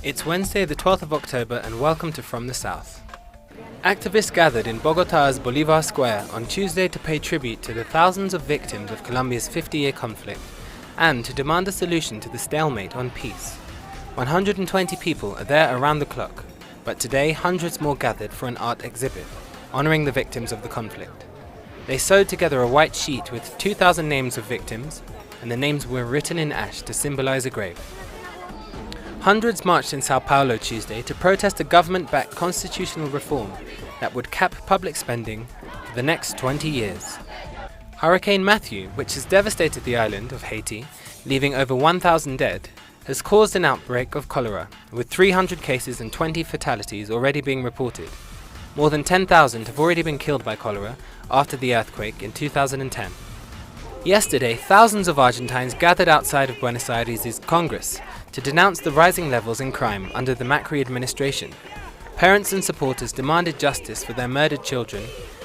It's Wednesday the 12th of October and welcome to From the South. Activists gathered in Bogotá's Bolivar Square on Tuesday to pay tribute to the thousands of victims of Colombia's 50-year conflict and to demand a solution to the stalemate on peace. 120 people are there around the clock, but today hundreds more gathered for an art exhibit, honoring the victims of the conflict. They sewed together a white sheet with 2,000 names of victims, and the names were written in ash to symbolize a grave. Hundreds marched in Sao Paulo Tuesday to protest a government-backed constitutional reform that would cap public spending for the next 20 years. Hurricane Matthew, which has devastated the island of Haiti, leaving over 1,000 dead, has caused an outbreak of cholera, with 300 cases and 20 fatalities already being reported. More than 10,000 have already been killed by cholera after the earthquake in 2010. Yesterday, thousands of Argentines gathered outside of Buenos Aires' Congress to denounce the rising levels in crime under the Macri administration. Parents and supporters demanded justice for their murdered children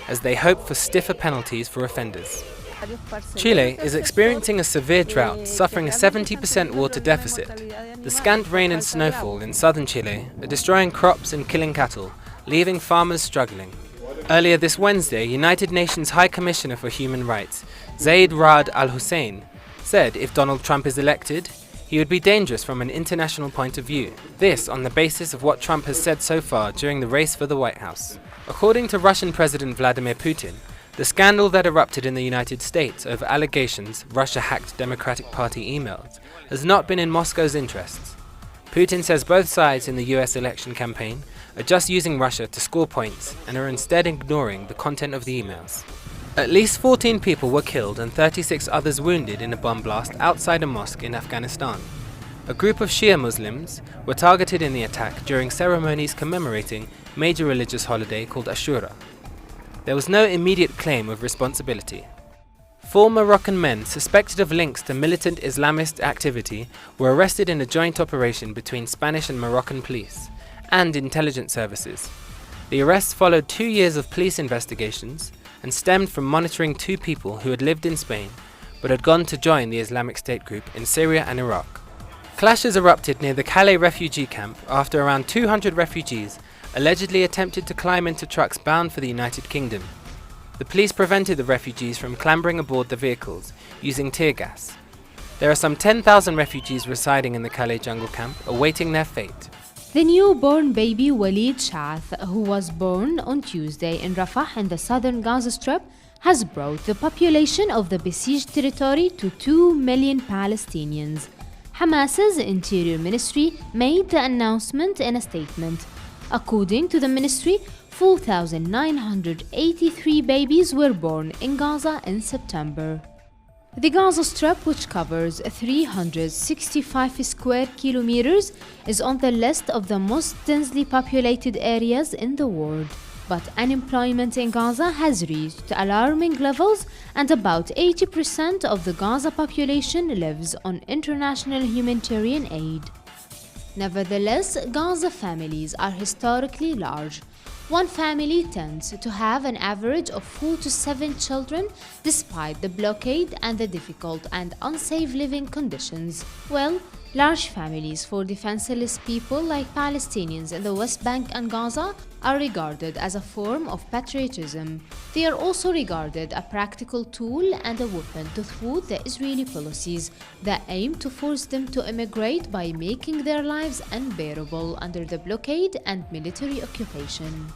as they hope for stiffer penalties for offenders. Chile is experiencing a severe drought, suffering a 70% water deficit. The scant rain and snowfall in southern Chile are destroying crops and killing cattle, leaving farmers struggling. Earlier this Wednesday, United Nations High Commissioner for Human Rights, Zeid Ra'ad Al Hussein, said if Donald Trump is elected, he would be dangerous from an international point of view. This on the basis of what Trump has said so far during the race for the White House. According to Russian President Vladimir Putin, the scandal that erupted in the United States over allegations Russia hacked Democratic Party emails has not been in Moscow's interests. Putin says both sides in the US election campaign are just using Russia to score points and are instead ignoring the content of the emails. At least 14 people were killed and 36 others wounded in a bomb blast outside a mosque in Afghanistan. A group of Shia Muslims were targeted in the attack during ceremonies commemorating a major religious holiday called Ashura. There was no immediate claim of responsibility. 4 Moroccan men suspected of links to militant Islamist activity were arrested in a joint operation between Spanish and Moroccan police and intelligence services. The arrests followed 2 years of police investigations and stemmed from monitoring 2 people who had lived in Spain but had gone to join the Islamic State group in Syria and Iraq. Clashes erupted near the Calais refugee camp after around 200 refugees allegedly attempted to climb into trucks bound for the United Kingdom. The police prevented the refugees from clambering aboard the vehicles using tear gas. There are some 10,000 refugees residing in the Calais jungle camp awaiting their fate. The newborn baby Walid Shaath, who was born on Tuesday in Rafah in the southern Gaza Strip, has brought the population of the besieged territory to 2 million Palestinians. Hamas's Interior Ministry made the announcement in a statement. According to the ministry, 4,983 babies were born in Gaza in September. The Gaza Strip, which covers 365 square kilometers, is on the list of the most densely populated areas in the world. But unemployment in Gaza has reached alarming levels, and about 80% of the Gaza population lives on international humanitarian aid. Nevertheless, Gaza families are historically large. One family tends to have an average of 4 to 7 children despite the blockade and the difficult and unsafe living conditions. Well, large families for defenseless people like Palestinians in the West Bank and Gaza are regarded as a form of patriotism. They are also regarded a practical tool and a weapon to thwart the Israeli policies that aim to force them to immigrate by making their lives unbearable under the blockade and military occupation.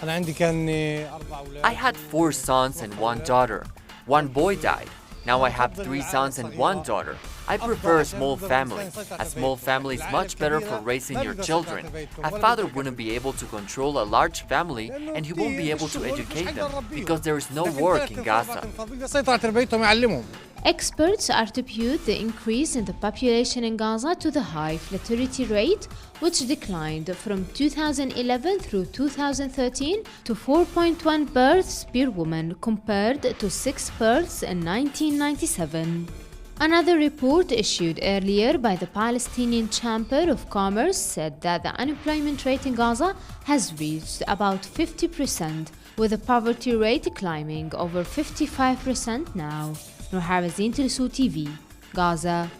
I had 4 sons and 1 daughter. 1 boy died. Now I have 3 sons and 1 daughter. I prefer a small family. A small family is much better for raising your children. A father wouldn't be able to control a large family, and he won't be able to educate them because there is no work in Gaza. Experts attribute the increase in the population in Gaza to the high fertility rate, which declined from 2011 through 2013 to 4.1 births per woman compared to 6 births in 1997. Another report issued earlier by the Palestinian Chamber of Commerce said that the unemployment rate in Gaza has reached about 50%, with the poverty rate climbing over 55% now. Nur Harazin, teleSur's TV, Gaza.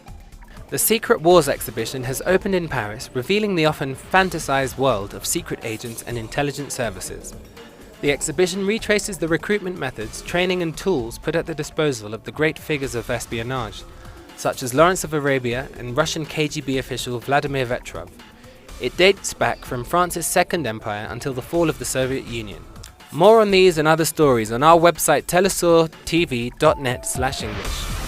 The Secret Wars exhibition has opened in Paris, revealing the often fantasized world of secret agents and intelligence services. The exhibition retraces the recruitment methods, training and tools put at the disposal of the great figures of espionage, such as Lawrence of Arabia and Russian KGB official Vladimir Vetrov. It dates back from France's Second Empire until the fall of the Soviet Union. More on these and other stories on our website telesurtv.net/English.